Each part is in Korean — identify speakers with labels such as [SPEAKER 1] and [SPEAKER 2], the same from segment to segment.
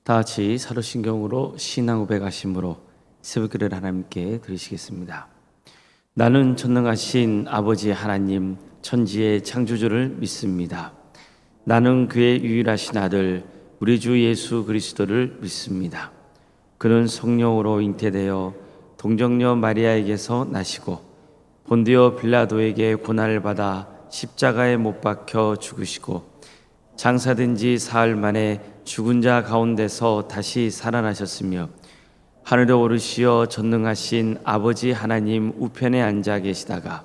[SPEAKER 1] 다 같이 사도신경으로 신앙 고백하심으로 새벽기도를 하나님께 드리시겠습니다. 나는 전능하신 아버지 하나님 천지의 창조주를 믿습니다. 나는 그의 유일하신 아들 우리 주 예수 그리스도를 믿습니다. 그는 성령으로 잉태되어 동정녀 마리아에게서 나시고 본디오 빌라도에게 고난을 받아 십자가에 못 박혀 죽으시고 장사된 지 사흘 만에 죽은 자 가운데서 다시 살아나셨으며 하늘에 오르시어 전능하신 아버지 하나님 우편에 앉아 계시다가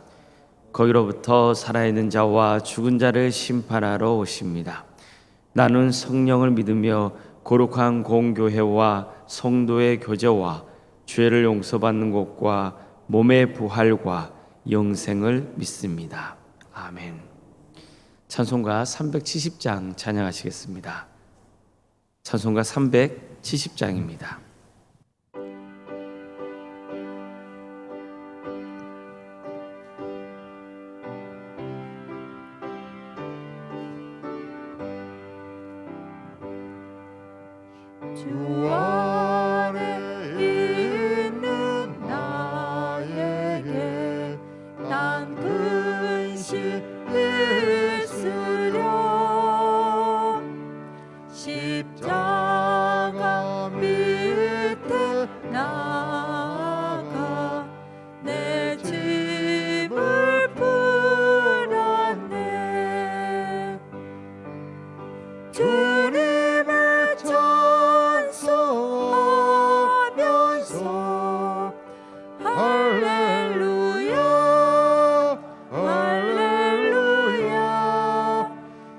[SPEAKER 1] 거기로부터 살아있는 자와 죽은 자를 심판하러 오십니다. 나는 성령을 믿으며 거룩한 공교회와 성도의 교제와 죄를 용서받는 것과 몸의 부활과 영생을 믿습니다. 아멘. 찬송가 370장 찬양하시겠습니다. 찬송가 370장입니다.
[SPEAKER 2] 주 안에 있는 나에게 난 근심 있으랴 십자가 밑에 나가 내 짐을 풀었네. 주님을 찬송하면서 할렐루야 할렐루야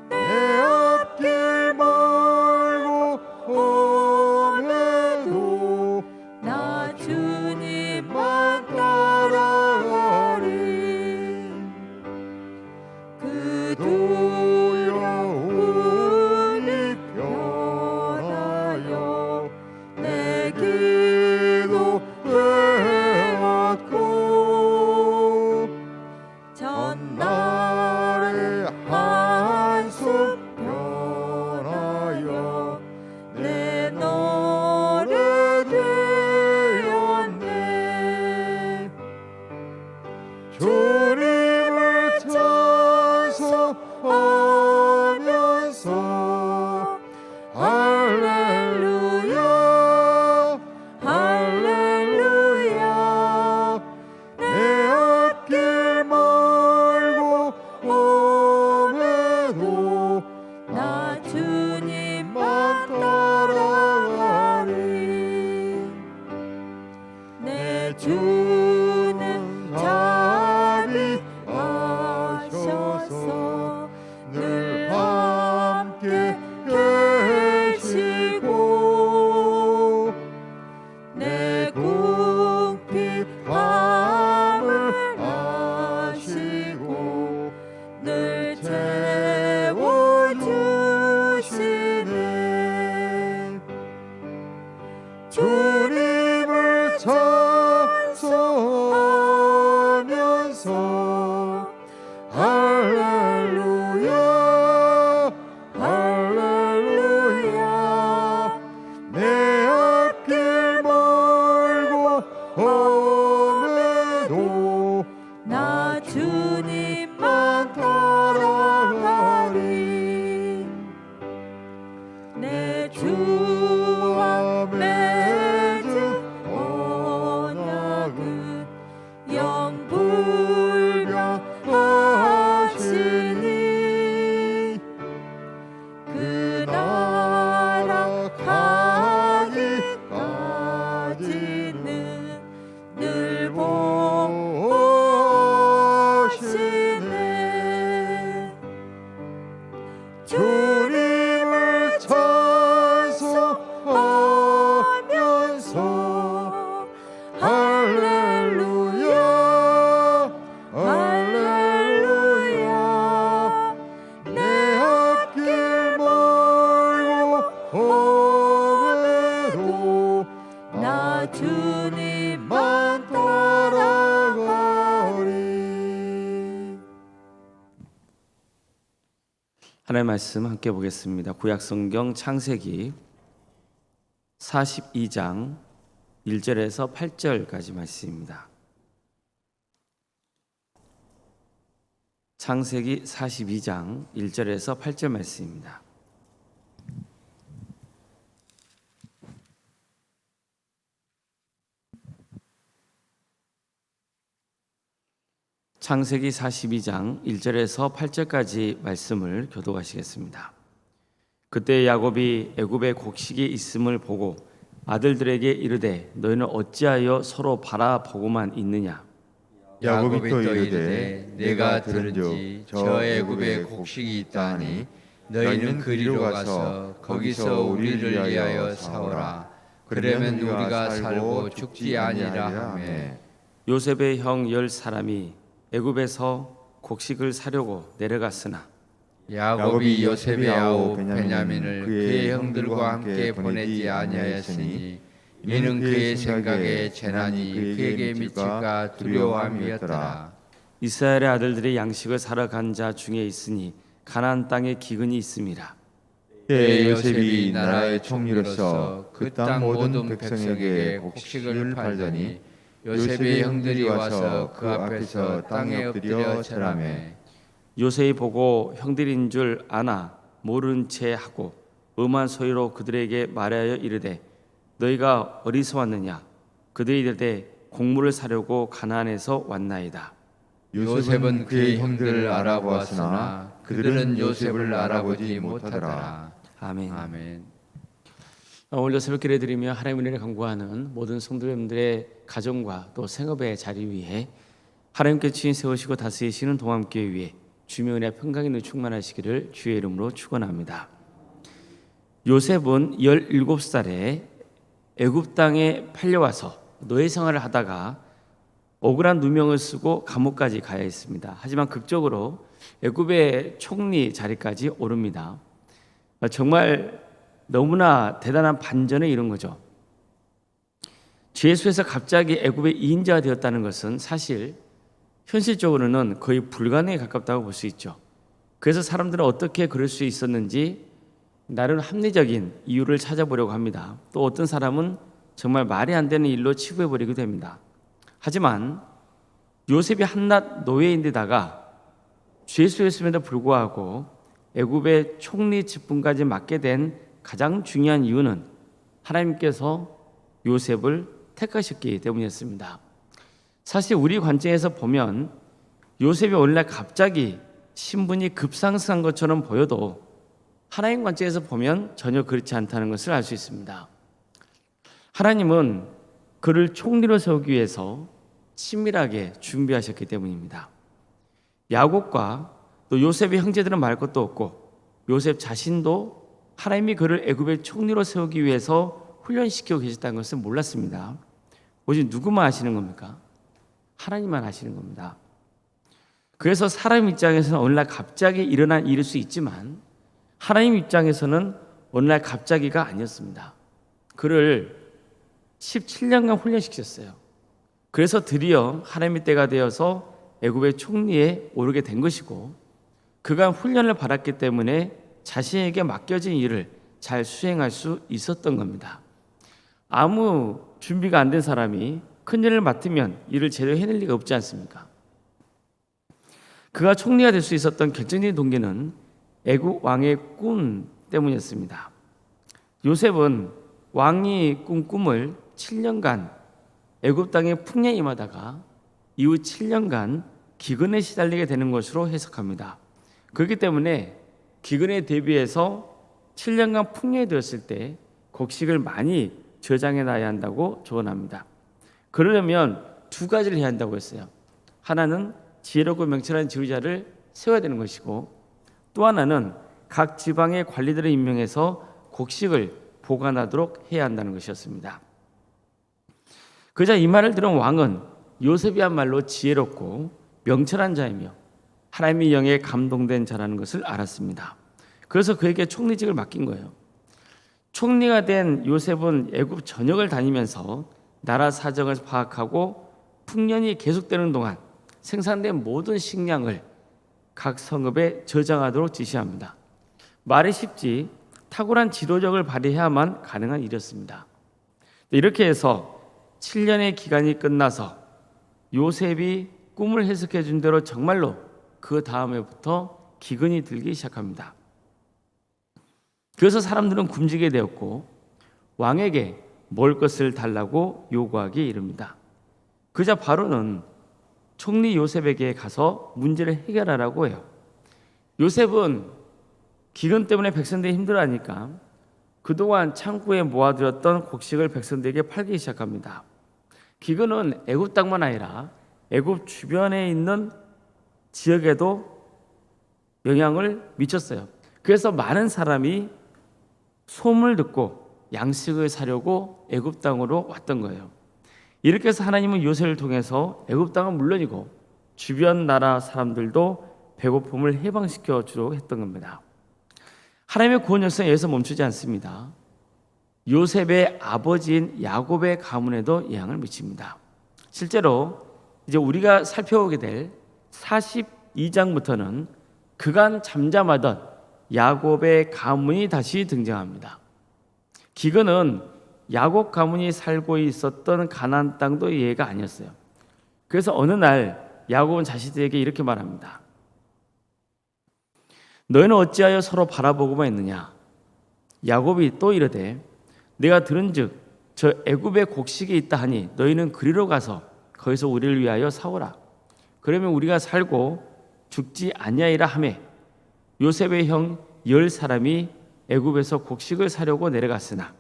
[SPEAKER 2] 내 앞길 멀고 험해도 나 주님만 따라가리. 그 두려움이 변하여 내 기도 되었고 전날의 한숨 변하여 내 노래 되었네. 주님을 찬송하면서 할렐루야 할렐루야 내 앞길 멀고 험해도 나 주님만 따라가리. 내 주는 자비하셔서 늘 함께 계시고 내 궁핍함을 아시고 늘 채워주시네. 주님을 찬송하면서 할렐루야 할렐루야 내 앞길 멀고 험해도 나 주님만 따라가리. 내 주와 맺은 언약은 영불변하시니 그 나라 가기까지는 늘 보시네. 주님을 찬송하면서 할렐루야 할렐루야 내 앞길 멀고 험해도 나 주님만 따라가리.
[SPEAKER 1] 하나님의 말씀 함께 보겠습니다. 구약성경 창세기 42장 1절에서 8절까지 말씀입니다. 창세기 42장 1절에서 8절 말씀입니다. 창세기 42장 1절에서 8절까지 말씀을 교독하시겠습니다. 그때 야곱이 애굽에 곡식이 있음을 보고 아들들에게 이르되 너희는 어찌하여 서로 바라보고만 있느냐.
[SPEAKER 2] 야곱이 또 이르되 내가 들은지 저 애굽에 곡식이 있다 하니 너희는 그리로 가서 거기서 우리를 위하여 사오라. 그러면 우리가 살고 죽지 아니라 하매.
[SPEAKER 1] 요셉의 형 10사람이 애굽에서 곡식을 사려고 내려갔으나
[SPEAKER 2] 야곱이 요셉의 아우 베냐민을 그의 형들과 함께 보내지 아니하였으니 이는 그의 생각에 재난이 그에게 미칠까 두려워함이었더라.
[SPEAKER 1] 이스라엘의 아들들이 양식을 사러 간 자 중에 있으니 가나안 땅에 기근이 있음이라.
[SPEAKER 2] 때에 요셉이 나라의 총리로서 그 땅 모든 백성에게 곡식을 팔더니 요셉의 형들이 와서 그 앞에서 땅에 엎드려 절하매.
[SPEAKER 1] 요셉이 보고 형들인 줄 아나 모른 채 하고 음한 소리로 그들에게 말하여 이르되 너희가 어디서 왔느냐. 그들이 이르되 곡물을 사려고 가나안에서 왔나이다.
[SPEAKER 2] 요셉은 그의 형들을 알아보았으나 그들은 요셉을 알아보지 못하더라.
[SPEAKER 1] 아멘.
[SPEAKER 2] 아멘.
[SPEAKER 1] 오늘도 새벽 기도를 드리며 하나님의 은혜를 간구하는 모든 성도님들의 가정과 또 생업의 자리 위에 하나님께 주인 세우시고 다스리시는 동암교회 위에 주의 은혜 평강이 있는 충만하시기를 주의 이름으로 축원합니다. 요셉은 17살에 애굽 땅에 팔려와서 노예 생활을 하다가 억울한 누명을 쓰고 감옥까지 가야 했습니다. 하지만 극적으로 애굽의 총리 자리까지 오릅니다. 정말 너무나 대단한 반전을 이룬 거죠. 죄수에서 갑자기 애굽의 2인자가 되었다는 것은 사실 현실적으로는 거의 불가능에 가깝다고 볼 수 있죠. 그래서 사람들은 어떻게 그럴 수 있었는지 나름 합리적인 이유를 찾아보려고 합니다. 또 어떤 사람은 정말 말이 안 되는 일로 치부해버리게 됩니다. 하지만 요셉이 한낱 노예인데다가 죄수였음에도 불구하고 애굽의 총리 직분까지 맡게 된 가장 중요한 이유는 하나님께서 요셉을 택하셨기 때문이었습니다. 사실 우리 관점에서 보면 요셉이 오늘날 갑자기 신분이 급상승한 것처럼 보여도 하나님 관점에서 보면 전혀 그렇지 않다는 것을 알 수 있습니다. 하나님은 그를 총리로 세우기 위해서 치밀하게 준비하셨기 때문입니다. 야곱과 또 요셉의 형제들은 말 것도 없고 요셉 자신도 하나님이 그를 애굽의 총리로 세우기 위해서 훈련시키고 계셨다는 것을 몰랐습니다. 오직 누구만 아시는 겁니까? 하나님만 아시는 겁니다. 그래서 사람 입장에서는 오늘날 갑자기 일어난 일일 수 있지만 하나님 입장에서는 오늘날 갑자기가 아니었습니다. 그를 17년간 훈련시켰어요. 그래서 드디어 하나님의 때가 되어서 애굽의 총리에 오르게 된 것이고 그간 훈련을 받았기 때문에 자신에게 맡겨진 일을 잘 수행할 수 있었던 겁니다. 아무 준비가 안 된 사람이 큰 일을 맡으면 일을 제대로 해낼 리가 없지 않습니까? 그가 총리가 될 수 있었던 결정적인 동기는 애굽 왕의 꿈 때문이었습니다. 요셉은 왕이 꾼 꿈을 7년간 애굽 땅에 풍년에 임하다가 이후 7년간 기근에 시달리게 되는 것으로 해석합니다. 그렇기 때문에 기근에 대비해서 7년간 풍년이 되었을 때 곡식을 많이 저장해 놔야 한다고 조언합니다. 그러려면 두 가지를 해야 한다고 했어요. 하나는 지혜롭고 명철한 지휘자를 세워야 되는 것이고 또 하나는 각 지방의 관리들을 임명해서 곡식을 보관하도록 해야 한다는 것이었습니다. 그자 이 말을 들은 왕은 요셉이야말로 지혜롭고 명철한 자이며 하나님의 영에 감동된 자라는 것을 알았습니다. 그래서 그에게 총리직을 맡긴 거예요. 총리가 된 요셉은 애굽 전역을 다니면서 나라 사정을 파악하고 풍년이 계속되는 동안 생산된 모든 식량을 각 성읍에 저장하도록 지시합니다. 말이 쉽지 탁월한 지도력을 발휘해야만 가능한 일이었습니다. 이렇게 해서 7년의 기간이 끝나서 요셉이 꿈을 해석해 준 대로 정말로 그 다음에부터 기근이 들기 시작합니다. 그래서 사람들은 굶주게 되었고 왕에게 먹을 것을 달라고 요구하기 이릅니다. 그자 바로는 총리 요셉에게 가서 문제를 해결하라고 해요. 요셉은 기근 때문에 백성들이 힘들어하니까 그동안 창고에 모아두었던 곡식을 백성들에게 팔기 시작합니다. 기근은 애굽 땅만 아니라 애굽 주변에 있는 지역에도 영향을 미쳤어요. 그래서 많은 사람이 소문을 듣고 양식을 사려고 애굽 땅으로 왔던 거예요. 이렇게 해서 하나님은 요셉을 통해서 애굽 땅은 물론이고 주변 나라 사람들도 배고픔을 해방시켜 주려고 했던 겁니다. 하나님의 구원 역사는 여기서 멈추지 않습니다. 요셉의 아버지인 야곱의 가문에도 영향을 미칩니다. 실제로 이제 우리가 살펴보게 될 42장부터는 그간 잠잠하던 야곱의 가문이 다시 등장합니다. 기근은 야곱 가문이 살고 있었던 가나안 땅도 예외가 아니었어요. 그래서 어느 날 야곱은 자신들에게 이렇게 말합니다. 너희는 어찌하여 서로 바라보고만 있느냐? 야곱이 또 이르되 내가 들은즉 저 애굽에 곡식이 있다 하니 너희는 그리로 가서 거기서 우리를 위하여 사오라. 그러면 우리가 살고 죽지 아니하리라 하매 요셉의 형 10사람이 애굽에서 곡식을 사려고 내려갔으나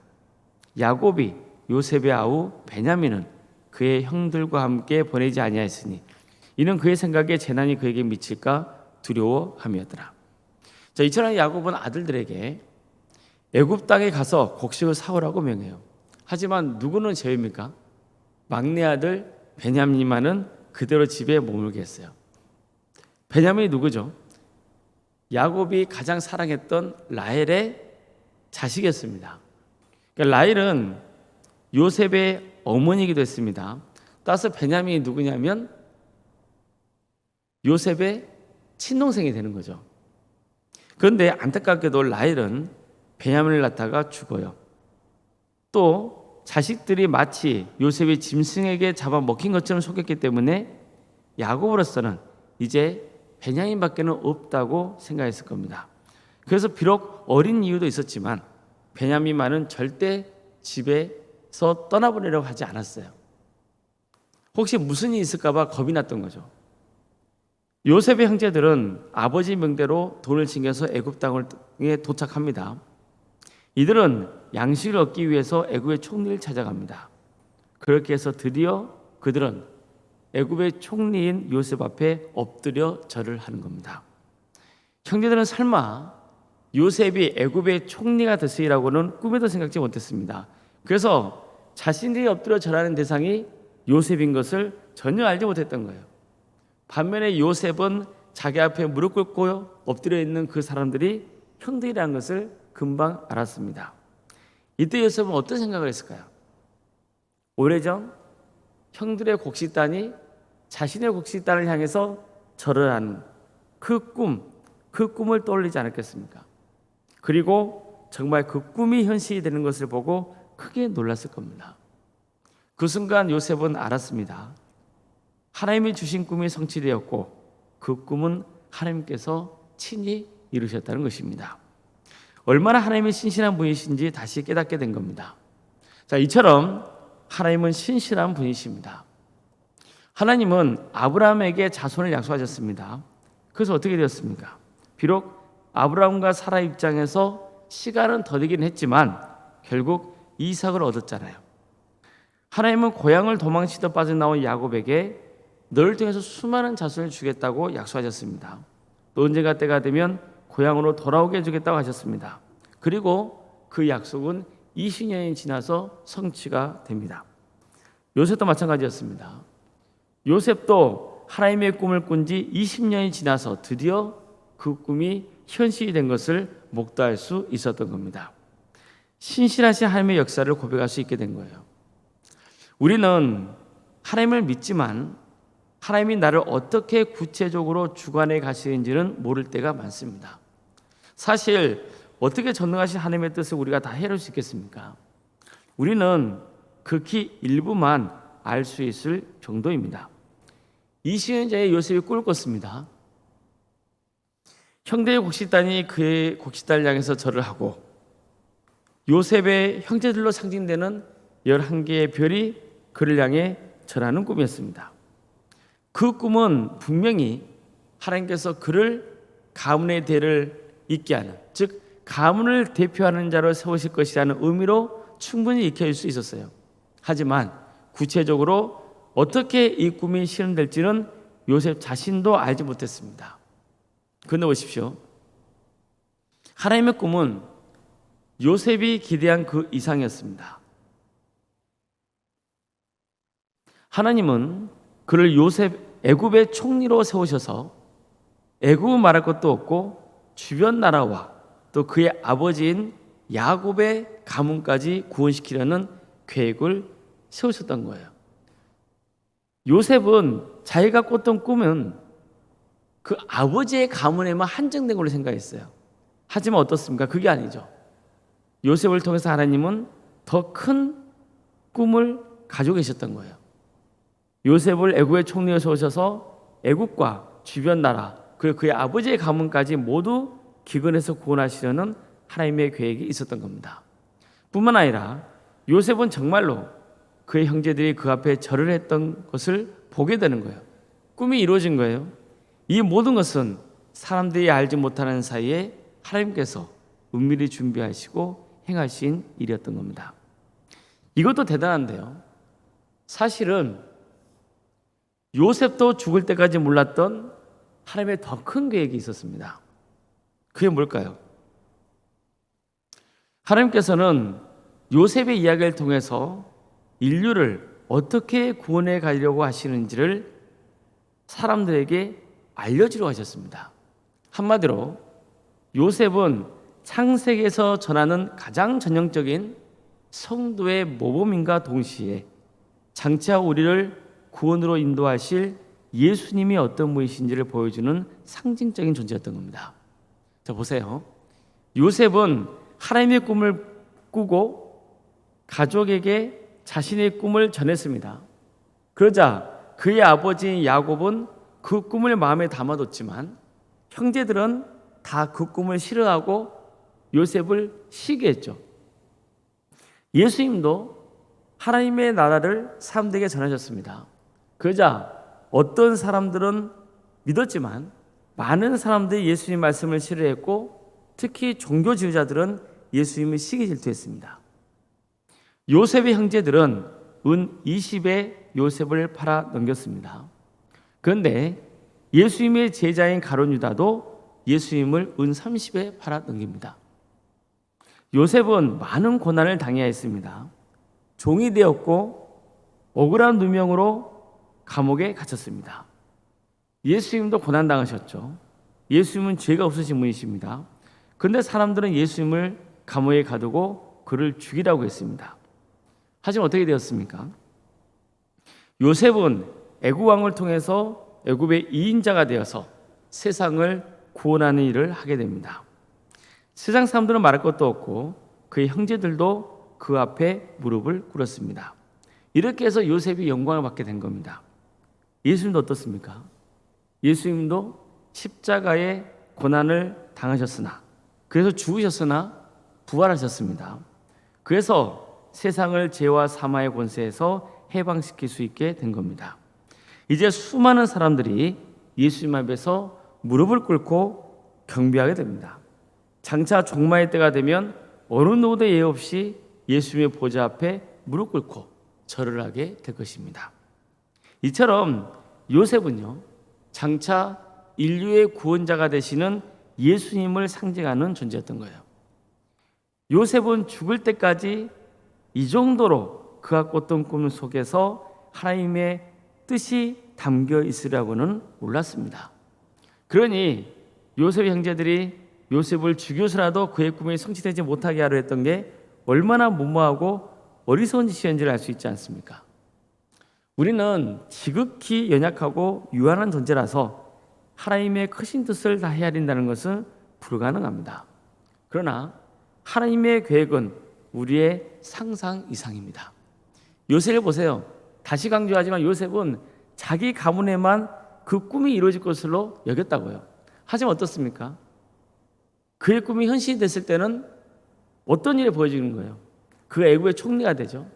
[SPEAKER 1] 야곱이 요셉의 아우 베냐민은 그의 형들과 함께 보내지 아니하였으니 이는 그의 생각에 재난이 그에게 미칠까 두려워함이었더라. 자, 이처럼 야곱은 아들들에게 애굽 땅에 가서 곡식을 사오라고 명해요. 하지만 누구는 제외입니까? 막내 아들 베냐민만은 그대로 집에 머물게 했어요. 베냐민이 누구죠? 야곱이 가장 사랑했던 라헬의 자식이었습니다. 그러니까 라헬은 요셉의 어머니이기도 했습니다. 따라서 베냐민이 누구냐면 요셉의 친동생이 되는 거죠. 그런데 안타깝게도 라헬은 베냐민을 낳다가 죽어요. 또 자식들이 마치 요셉의 짐승에게 잡아먹힌 것처럼 속였기 때문에 야곱으로서는 이제 베냐민밖에는 없다고 생각했을 겁니다. 그래서 비록 어린 이유도 있었지만 베냐민만은 절대 집에서 떠나보내려고 하지 않았어요. 혹시 무슨 일이 있을까 봐 겁이 났던 거죠. 요셉의 형제들은 아버지 명대로 돈을 챙겨서 애굽 땅에 도착합니다. 이들은 양식을 얻기 위해서 애굽의 총리를 찾아갑니다. 그렇게 해서 드디어 그들은 애굽의 총리인 요셉 앞에 엎드려 절을 하는 겁니다. 형제들은 설마 요셉이 애굽의 총리가 됐으리라고는 꿈에도 생각지 못했습니다. 그래서 자신들이 엎드려 절하는 대상이 요셉인 것을 전혀 알지 못했던 거예요. 반면에 요셉은 자기 앞에 무릎 꿇고 엎드려 있는 그 사람들이 형들이라는 것을 금방 알았습니다. 이때 요셉은 어떤 생각을 했을까요? 오래전 형들의 곡식단이 자신의 곡식단을 향해서 절을 하는 그 꿈을 떠올리지 않았겠습니까? 그리고 정말 그 꿈이 현실이 되는 것을 보고 크게 놀랐을 겁니다. 그 순간 요셉은 알았습니다. 하나님이 주신 꿈이 성취되었고 그 꿈은 하나님께서 친히 이루셨다는 것입니다. 얼마나 하나님이 신실한 분이신지 다시 깨닫게 된 겁니다. 자, 이처럼 하나님은 신실한 분이십니다. 하나님은 아브라함에게 자손을 약속하셨습니다. 그래서 어떻게 되었습니까? 비록 아브라함과 사라 입장에서 시간은 더디긴 했지만 결국 이삭을 얻었잖아요. 하나님은 고향을 도망치다 빠져나온 야곱에게 너를 통해서 수많은 자손을 주겠다고 약속하셨습니다. 또 언젠가 때가 되면 고향으로 돌아오게 해주겠다고 하셨습니다. 그리고 그 약속은 20년이 지나서 성취가 됩니다. 요셉도 마찬가지였습니다. 요셉도 하나님의 꿈을 꾼 지 20년이 지나서 드디어 그 꿈이 현실이 된 것을 목도할 수 있었던 겁니다. 신실하신 하나님의 역사를 고백할 수 있게 된 거예요. 우리는 하나님을 믿지만 하나님이 나를 어떻게 구체적으로 주관해 가시는지는 모를 때가 많습니다. 사실 어떻게 전능하신 하나님의 뜻을 우리가 다 헤아릴 수 있겠습니까? 우리는 극히 일부만 알 수 있을 정도입니다. 이 시행자의 요셉이 꿈을 꿨습니다. 형제의 곡식단이 그의 곡식단을 향해서 절을 하고 요셉의 형제들로 상징되는 11개의 별이 그를 향해 절하는 꿈이었습니다. 그 꿈은 분명히 하나님께서 그를 가문의 대를 잇게 하는, 즉 가문을 대표하는 자로 세우실 것이라는 의미로 충분히 익혀질 수 있었어요. 하지만 구체적으로 어떻게 이 꿈이 실현될지는 요셉 자신도 알지 못했습니다. 그런데 보십시오. 하나님의 꿈은 요셉이 기대한 그 이상이었습니다. 하나님은 그를 요셉 애굽의 총리로 세우셔서 애굽은 말할 것도 없고 주변 나라와 또 그의 아버지인 야곱의 가문까지 구원시키려는 계획을 세우셨던 거예요. 요셉은 자기가 꿨던 꿈은 그 아버지의 가문에만 한정된 걸로 생각했어요. 하지만 어떻습니까? 그게 아니죠. 요셉을 통해서 하나님은 더 큰 꿈을 가지고 계셨던 거예요. 요셉을 애굽의 총리로 세우셔서 애굽과 주변 나라 그리고 그의 아버지의 가문까지 모두 기근해서 구원하시려는 하나님의 계획이 있었던 겁니다. 뿐만 아니라 요셉은 정말로 그의 형제들이 그 앞에 절을 했던 것을 보게 되는 거예요. 꿈이 이루어진 거예요. 이 모든 것은 사람들이 알지 못하는 사이에 하나님께서 은밀히 준비하시고 행하신 일이었던 겁니다. 이것도 대단한데요. 사실은 요셉도 죽을 때까지 몰랐던 하나님의 더 큰 계획이 있었습니다. 그게 뭘까요? 하나님께서는 요셉의 이야기를 통해서 인류를 어떻게 구원해 가려고 하시는지를 사람들에게 알려주려고 하셨습니다. 한마디로 요셉은 창세기에서 전하는 가장 전형적인 성도의 모범인과 동시에 장차 우리를 구원으로 인도하실 예수님이 어떤 분이신지를 보여주는 상징적인 존재였던 겁니다. 자, 보세요. 요셉은 하나님의 꿈을 꾸고 가족에게 자신의 꿈을 전했습니다. 그러자 그의 아버지인 야곱은 그 꿈을 마음에 담아뒀지만 형제들은 다 그 꿈을 싫어하고 요셉을 시기했죠. 예수님도 하나님의 나라를 사람들에게 전하셨습니다. 그러자 어떤 사람들은 믿었지만 많은 사람들이 예수님 말씀을 싫어했고 특히 종교 지도자들은 예수님을 시기 질투했습니다. 요셉의 형제들은 은 20에 요셉을 팔아 넘겼습니다. 그런데 예수님의 제자인 가룟 유다도 예수님을 은 30에 팔아 넘깁니다. 요셉은 많은 고난을 당해야 했습니다. 종이 되었고 억울한 누명으로 감옥에 갇혔습니다. 예수님도 고난당하셨죠. 예수님은 죄가 없으신 분이십니다. 그런데 사람들은 예수님을 감옥에 가두고 그를 죽이라고 했습니다. 하지만 어떻게 되었습니까? 요셉은 애굽 왕을 통해서 애굽의 2인자가 되어서 세상을 구원하는 일을 하게 됩니다. 세상 사람들은 말할 것도 없고 그의 형제들도 그 앞에 무릎을 꿇었습니다. 이렇게 해서 요셉이 영광을 받게 된 겁니다. 예수님도 어떻습니까? 예수님도 십자가의 고난을 당하셨으나 그래서 죽으셨으나 부활하셨습니다. 그래서 세상을 죄와 사망의 권세에서 해방시킬 수 있게 된 겁니다. 이제 수많은 사람들이 예수님 앞에서 무릎을 꿇고 경배하게 됩니다. 장차 종말의 때가 되면 어느 누구도 예외 없이 예수님의 보좌 앞에 무릎 꿇고 절을 하게 될 것입니다. 이처럼 요셉은요, 장차 인류의 구원자가 되시는 예수님을 상징하는 존재였던 거예요. 요셉은 죽을 때까지 이 정도로 그가 꿨던 꿈 속에서 하나님의 뜻이 담겨 있으라고는 몰랐습니다. 그러니 요셉의 형제들이 요셉을 죽여서라도 그의 꿈이 성취되지 못하게 하려 했던 게 얼마나 무모하고 어리석은 짓이었는지를 알 수 있지 않습니까? 우리는 지극히 연약하고 유한한 존재라서 하나님의 크신 뜻을 다 헤아린다는 것은 불가능합니다. 그러나 하나님의 계획은 우리의 상상 이상입니다. 요셉을 보세요. 다시 강조하지만 요셉은 자기 가문에만 그 꿈이 이루어질 것으로 여겼다고요. 하지만 어떻습니까? 그의 꿈이 현실이 됐을 때는 어떤 일이 보여지는 거예요? 그가 애굽의 총리가 되죠.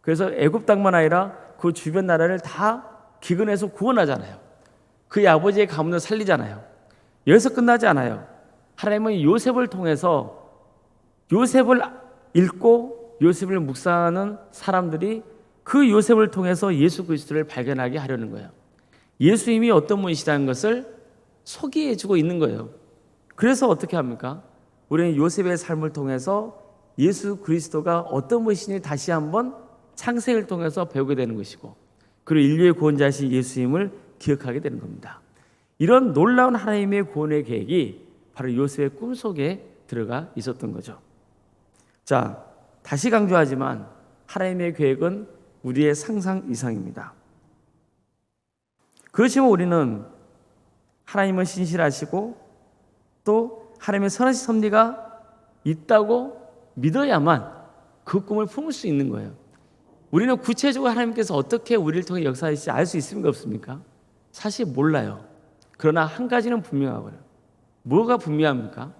[SPEAKER 1] 그래서 애굽 땅만 아니라 그 주변 나라를 다 기근해서 구원하잖아요. 그의 아버지의 가문을 살리잖아요. 여기서 끝나지 않아요. 하나님은 요셉을 통해서 요셉을 읽고 요셉을 묵상하는 사람들이 그 요셉을 통해서 예수 그리스도를 발견하게 하려는 거예요. 예수님이 어떤 분이시라는 것을 소개해 주고 있는 거예요. 그래서 어떻게 합니까? 우리는 요셉의 삶을 통해서 예수 그리스도가 어떤 분이신지 다시 한번 창세기를 통해서 배우게 되는 것이고, 그리고 인류의 구원자이신 예수님을 기억하게 되는 겁니다. 이런 놀라운 하나님의 구원의 계획이 바로 요셉의 꿈속에 들어가 있었던 거죠. 자, 다시 강조하지만 하나님의 계획은 우리의 상상 이상입니다. 그렇지만 우리는 하나님은 신실하시고 또 하나님의 선하신 섭리가 있다고 믿어야만 그 꿈을 품을 수 있는 거예요. 우리는 구체적으로 하나님께서 어떻게 우리를 통해 역사하실지 알 수 있습니까? 없습니까? 사실 몰라요. 그러나 한 가지는 분명하고요. 뭐가 분명합니까?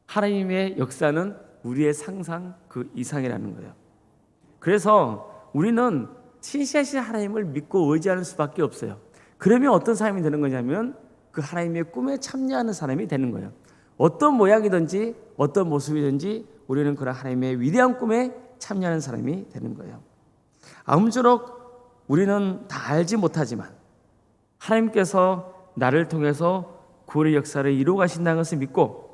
[SPEAKER 1] 하나님의 역사는 우리의 상상 그 이상이라는 거예요. 그래서 우리는 신실하신 하나님을 믿고 의지하는 수밖에 없어요. 그러면 어떤 사람이 되는 거냐면 그 하나님의 꿈에 참여하는 사람이 되는 거예요. 어떤 모양이든지 어떤 모습이든지 우리는 그런 하나님의 위대한 꿈에 참여하는 사람이 되는 거예요. 아무쪼록 우리는 다 알지 못하지만 하나님께서 나를 통해서 구원의 역사를 이루어 가신다는 것을 믿고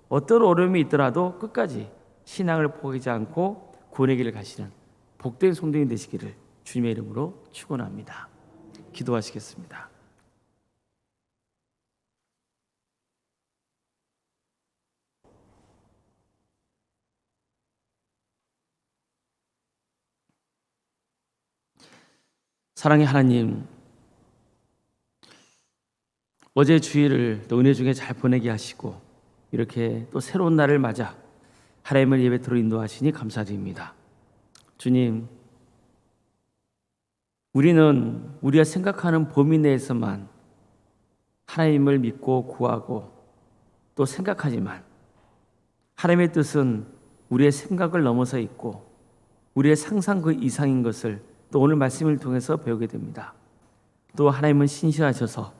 [SPEAKER 1] 어떤 어려움이 있더라도 끝까지 신앙을 포기하지 않고 구원의 길을 가시는 복된 성도님 되시기를 주님의 이름으로 축원합니다. 기도하시겠습니다. 사랑의 하나님, 어제 주일을 또 은혜 중에 잘 보내게 하시고 이렇게 또 새로운 날을 맞아 하나님을 예배토록 인도하시니 감사드립니다. 주님, 우리는 우리가 생각하는 범위 내에서만 하나님을 믿고 구하고 또 생각하지만 하나님의 뜻은 우리의 생각을 넘어서 있고 우리의 상상 그 이상인 것을 또 오늘 말씀을 통해서 배우게 됩니다. 또 하나님은 신실하셔서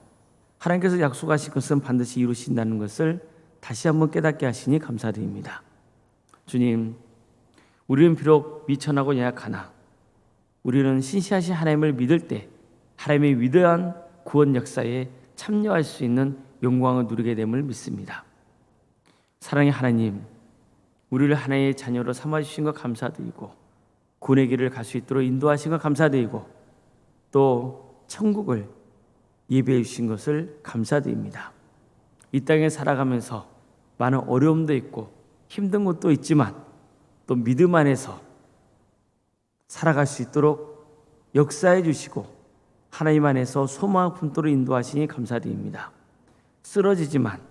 [SPEAKER 1] 하나님께서 약속하신 것은 반드시 이루신다는 것을 다시 한번 깨닫게 하시니 감사드립니다. 주님, 우리는 비록 미천하고 연약하나 우리는 신실하신 하나님을 믿을 때 하나님의 위대한 구원 역사에 참여할 수 있는 영광을 누리게 됨을 믿습니다. 사랑의 하나님, 우리를 하나님의 자녀로 삼아주신 것 감사드리고 구원의 길을 갈 수 있도록 인도하신 것 감사드리고 또 천국을 예배해 주신 것을 감사드립니다. 이 땅에 살아가면서 많은 어려움도 있고 힘든 것도 있지만 또 믿음 안에서 살아갈 수 있도록 역사해 주시고 하나님 안에서 소망을 품도록 인도하시니 감사드립니다. 쓰러지지만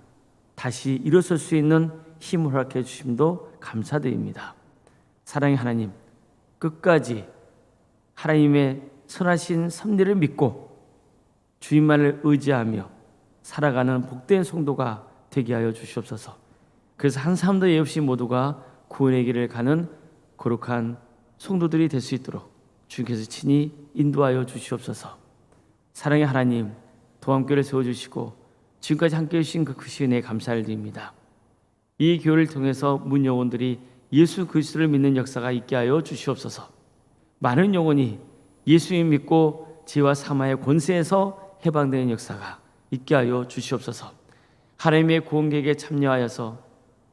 [SPEAKER 1] 다시 일어설 수 있는 힘을 허락해 주심도 감사드립니다. 사랑의 하나님, 끝까지 하나님의 선하신 섭리를 믿고 주님만을 의지하며 살아가는 복된 성도가 되게 하여 주시옵소서. 그래서 한 사람도 예 없이 모두가 구원의 길을 가는 거룩한 성도들이 될 수 있도록 주님께서 친히 인도하여 주시옵소서. 사랑의 하나님, 도함교회를 세워주시고 지금까지 함께해 주신 그 크신 은혜에 감사를 드립니다. 이 교회를 통해서 문 영혼들이 예수 그리스도를 믿는 역사가 있게 하여 주시옵소서. 많은 영혼이 예수님 믿고 죄와 사망의 권세에서 해방되는 역사가 있게 하여 주시옵소서. 하나님의 구원 계획에 참여하여서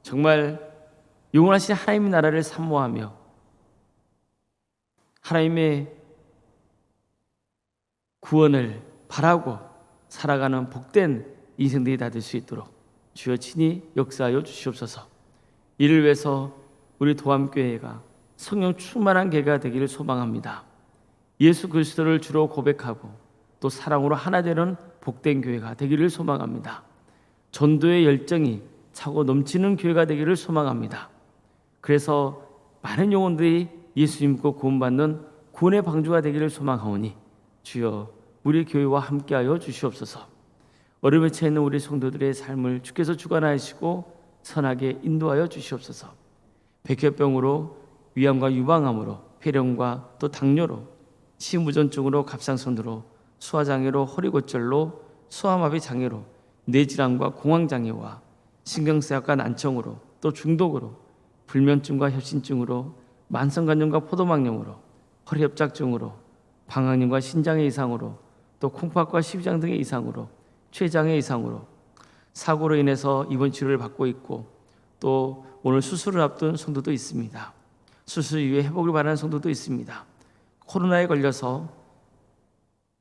[SPEAKER 1] 정말 영원하신 하나님의 나라를 사모하며 하나님의 구원을 바라고 살아가는 복된 인생들이 다 될 수 있도록 주여 친히 역사하여 주시옵소서. 이를 위해서 우리 도함교회가 성령 충만한 교회가 되기를 소망합니다. 예수 그리스도를 주로 고백하고 또 사랑으로 하나 되는 복된 교회가 되기를 소망합니다. 전도의 열정이 차고 넘치는 교회가 되기를 소망합니다. 그래서 많은 영혼들이 예수 믿고 구원받는 구원의 방주가 되기를 소망하오니 주여 우리 교회와 함께하여 주시옵소서. 어려움에 처해 있는 우리 성도들의 삶을 주께서 주관하시고 선하게 인도하여 주시옵소서. 백혈병으로, 위암과 유방암으로, 폐렴과 또 당뇨로, 치무전증으로, 갑상선으로, 소화장애로, 허리골절로, 소아마비 장애로, 뇌질환과 공황장애와 신경쇠약과 난청으로, 또 중독으로, 불면증과 협신증으로, 만성관염과 포도막염으로, 허리협착증으로, 방광염과 신장의 이상으로, 또 콩팥과 십이장 등의 이상으로, 췌장의 이상으로, 사고로 인해서 입원 치료를 받고 있고 또 오늘 수술을 앞둔 성도도 있습니다. 수술 이후에 회복을 바라는 성도도 있습니다. 코로나에 걸려서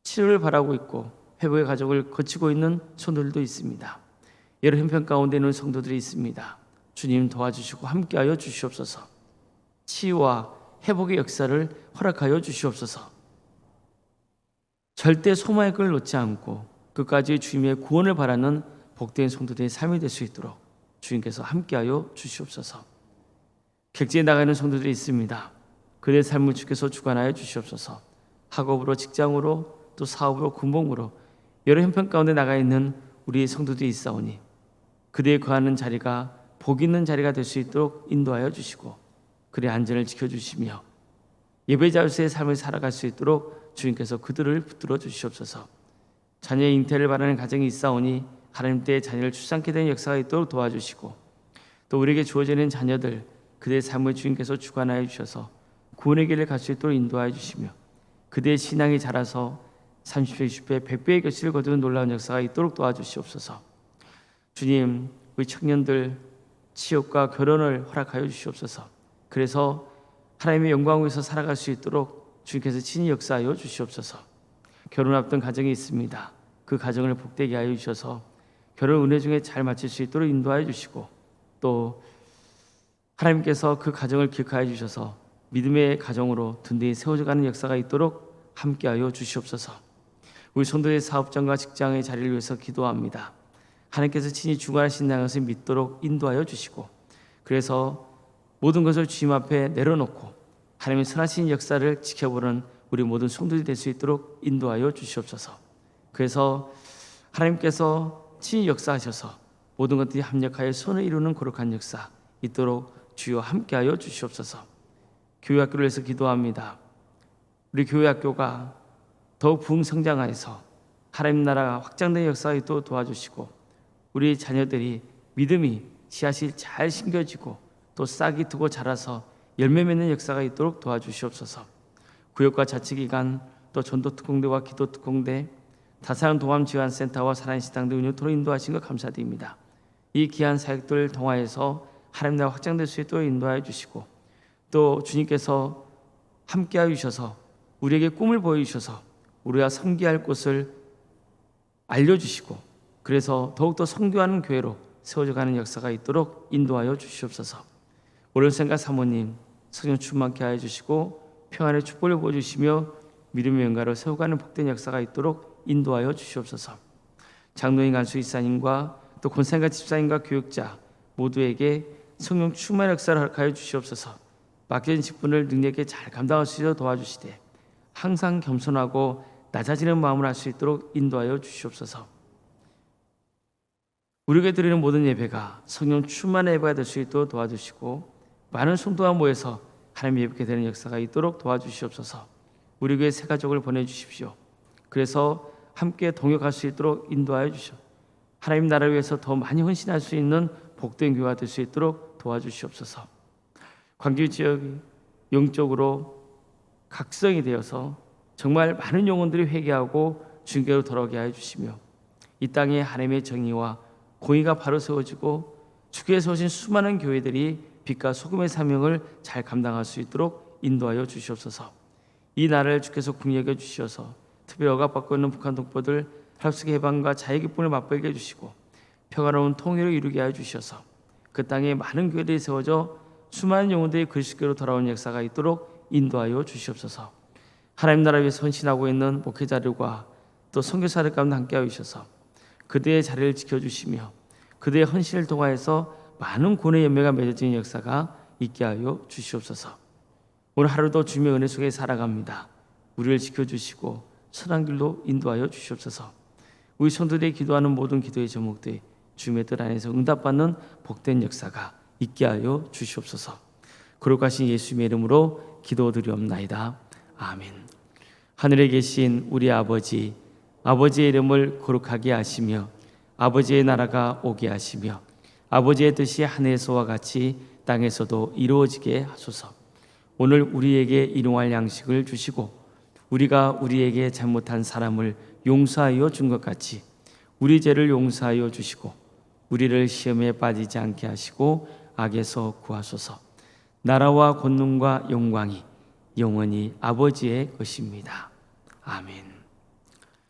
[SPEAKER 1] 치료를 바라고 있고 회복의 과정을 거치고 있는 성도들도 있습니다. 여러 형편 가운데 있는 성도들이 있습니다. 주님 도와주시고 함께하여 주시옵소서. 치유와 회복의 역사를 허락하여 주시옵소서. 절대 소망의 끈을 놓지 않고 끝까지 주님의 구원을 바라는 복된 성도들의 삶이 될 수 있도록 주님께서 함께하여 주시옵소서. 객지에 나가 있는 성도들이 있습니다. 그들의 삶을 주께서 주관하여 주시옵소서. 학업으로, 직장으로, 또 사업으로, 군복무로 여러 형편 가운데 나가 있는 우리 성도들이 있사오니 그들의 거하는 자리가 복 있는 자리가 될 수 있도록 인도하여 주시고 그들의 안전을 지켜주시며 예배자로서의 삶을 살아갈 수 있도록 주님께서 그들을 붙들어 주시옵소서. 자녀의 잉태를 바라는 가정이 있사오니 하나님 때에 자녀를 출산케 되는 역사가 있도록 도와주시고 또 우리에게 주어지는 자녀들 그들의 삶을 주님께서 주관하여 주셔서 구원의 길을 갈 수 있도록 인도하여 주시며 그들의 신앙이 자라서 30배, 60배, 100배의 결실을 거두는 놀라운 역사가 있도록 도와주시옵소서. 주님, 우리 청년들 취업과 결혼을 허락하여 주시옵소서. 그래서 하나님의 영광 위에서 살아갈 수 있도록 주님께서 친히 역사하여 주시옵소서. 결혼 앞둔 가정이 있습니다. 그 가정을 복되게 하여 주셔서 결혼 은혜 중에 잘 마칠 수 있도록 인도하여 주시고 또 하나님께서 그 가정을 기억하여 주셔서 믿음의 가정으로 든든히 세워져가는 역사가 있도록 함께하여 주시옵소서. 우리 성도의 사업장과 직장의 자리를 위해서 기도합니다. 하나님께서 친히 주관하신 것을 믿도록 인도하여 주시고 그래서 모든 것을 주님 앞에 내려놓고 하나님의 선하신 역사를 지켜보는 우리 모든 성도들이 될 수 있도록 인도하여 주시옵소서. 그래서 하나님께서 친히 역사하셔서 모든 것들이 합력하여 선을 이루는 거룩한 역사 있도록 주여 함께하여 주시옵소서. 교회학교를 위해서 기도합니다. 우리 교회학교가 더욱 부흥성장하여서 하나님 나라가 확장된 역사가 있도록 도와주시고 우리 자녀들이 믿음이 씨앗이 잘 심겨지고 또 싹이 트고 자라서 열매 맺는 역사가 있도록 도와주시옵소서. 구역과 자치기관 또 전도특공대와 기도특공대 다사랑 동암지원센터와 사랑식당 등 운영토로 인도하신 것 감사드립니다. 이 귀한 사역들을 통하여서 하나님 나라 확장될 수 있도록 인도하여 주시고 또 주님께서 함께하여 주셔서 우리에게 꿈을 보여주셔서 우리가 섬기할 곳을 알려주시고 그래서 더욱더 선교하는 교회로 세워져가는 역사가 있도록 인도하여 주시옵소서. 오른생각 사모님 성령 충만케 하여 주시고 평안의 축복을 보여주시며 믿음의 영가로 세워가는 복된 역사가 있도록 인도하여 주시옵소서. 장로인 간수 이사님과 또 권사님과 집사님과 교육자 모두에게 성령 충만 역사를 허락하여 주시옵소서. 맡겨진 직분을 능력있게 잘 감당할 수 있도록 도와주시되 항상 겸손하고 낮아지는 마음을 할 수 있도록 인도하여 주시옵소서. 우리에게 드리는 모든 예배가 성령 충만의 예배가 될 수 있도록 도와주시고 많은 성도가 모여서 하나님 예배게 되는 역사가 있도록 도와주시옵소서. 우리 교회 새 가족을 보내주십시오. 그래서 함께 동역할 수 있도록 인도하여 주시오. 하나님 나라를 위해서 더 많이 헌신할 수 있는 복된 교회가 될 수 있도록 도와주시옵소서. 광주 지역이 영적으로 각성이 되어서 정말 많은 영혼들이 회개하고 주님께로 돌아오게 하여 주시며 이 땅에 하나님의 정의와 공의가 바로 세워지고 주께서 오신 수많은 교회들이 빛과 소금의 사명을 잘 감당할 수 있도록 인도하여 주시옵소서. 이 나라를 주께서 국력해 주시어서 특별히 억압받고 있는 북한 동포들 합숙의 해방과 자유 기쁨을 맛보게 해주시고 평화로운 통일을 이루게 하여 주셔서 그 땅에 많은 교회들이 세워져 수많은 영혼들이 그리스도께로 돌아오는 역사가 있도록 인도하여 주시옵소서. 하나님 나라 위해서 헌신하고 있는 목회자들과 또 선교사들 가운데 함께하여 주셔서 그들의 자리를 지켜주시며 그들의 헌신을 통하여서 많은 구원의 열매가 맺어지는 역사가 있게 하여 주시옵소서. 오늘 하루도 주님의 은혜 속에 살아갑니다. 우리를 지켜주시고 선한 길로 인도하여 주시옵소서. 우리 성도들이 기도하는 모든 기도의 제목들이 주님의 뜻 안에서 응답받는 복된 역사가 있게 하여 주시옵소서. 거룩하신 예수님의 이름으로 기도드리옵나이다. 아멘. 하늘에 계신 우리 아버지, 아버지의 이름을 거룩하게 하시며 아버지의 나라가 오게 하시며 아버지의 뜻이 하늘에서와 같이 땅에서도 이루어지게 하소서. 오늘 우리에게 일용할 양식을 주시고 우리가 우리에게 잘못한 사람을 용서하여 준 것 같이 우리 죄를 용서하여 주시고 우리를 시험에 빠지지 않게 하시고 악에서 구하소서. 나라와 권능과 영광이 영원히 아버지의 것입니다. 아멘.